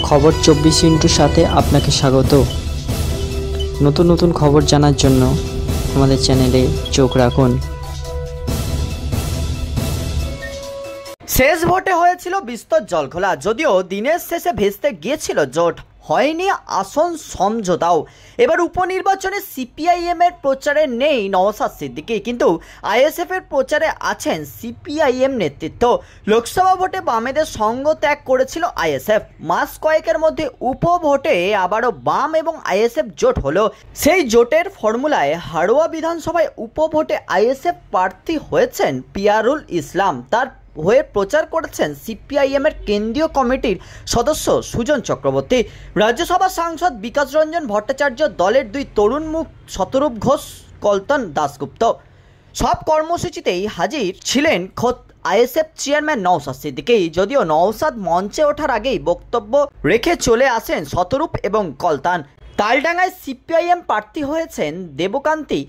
খবর 24 সাথে আপনাকে স্বাগত। নতুন নতুন খবর জানার জন্য আমাদের চ্যানেলে চোখ রাখুন। শেষ ভোটে হয়েছিল বিস্তর জলঘোলা, যদিও দিনের শেষে ভেস্তে গিয়েছিল জোট, হয়নি আসন সমঝোতাও। এবার উপনির্বাচনে সিপিআইএম এর প্রচারে নেই নওশাদ সিদ্দিকী, কিন্তু আইএসএফ এর প্রচারে আছেন সিপিআইএম নেতৃত্ব। লোকসভা ভোটে বামেদের সঙ্গ ত্যাগ করেছিল আইএসএফ, মাস কয়েকের মধ্যে উপভোটে আবারও বাম এবং আইএসএফ জোট হলো। সেই জোটের ফর্মুলায় হাড়োয়া বিধানসভায় উপভোটে আইএসএফ প্রার্থী হয়েছেন পিয়ারুল ইসলাম, তার হয়ে প্রচার করেছেন সিপিআইএম এর কেন্দ্রীয় কমিটির সদস্য সুজন চক্রবর্তী। রাজ্যসভা সাংসদ বিকাশ রঞ্জন ভট্টাচার্য, দলের দুই তরুণ মুখ শতরূপ ঘোষ, কল্যাণ দাশগুপ্ত। সব কর্মসূচিতেই হাজির ছিলেন খোদ আইএসএফ চেয়ারম্যান নওশাদ সিদ্দিকী। যদিও নওশাদ মঞ্চে ওঠার আগেই বক্তব্য রেখে চলে আসেন শতরূপ এবং কল্যাণ। তালডাঙ্গায় সিপিআইএম প্রার্থী হয়েছেন দেবকান্তি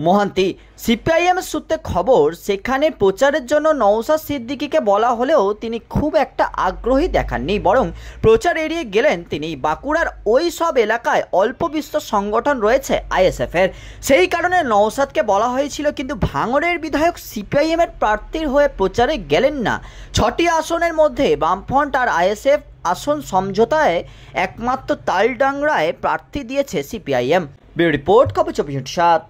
মোহান্তি। সিপিআইএম সূত্রে খবর, সেখানে প্রচারের জন্য নওশাদ সিদ্দিকীকে বলা হলেও তিনি খুব একটা আগ্রহী দেখাননি, বরং প্রচার এড়িয়ে গেলেন তিনি। বাঁকুড়ার ওই সব এলাকায় অল্প বিস্তর সংগঠন রয়েছে আইএসএফ এর, সেই কারণে নওশাদকে বলা হয়েছিল, কিন্তু ভাঙড়ের বিধায়ক সিপিআইএম এর প্রার্থীর হয়ে প্রচারে গেলেন না। 6টি আসনের মধ্যে বামফ্রন্ট আর আইএসএফ আসন সমঝোতায় একমাত্র তালডাংরায় প্রার্থী দিয়েছে সিপিআইএম। ব্যুরো রিপোর্ট, খবর 24/7।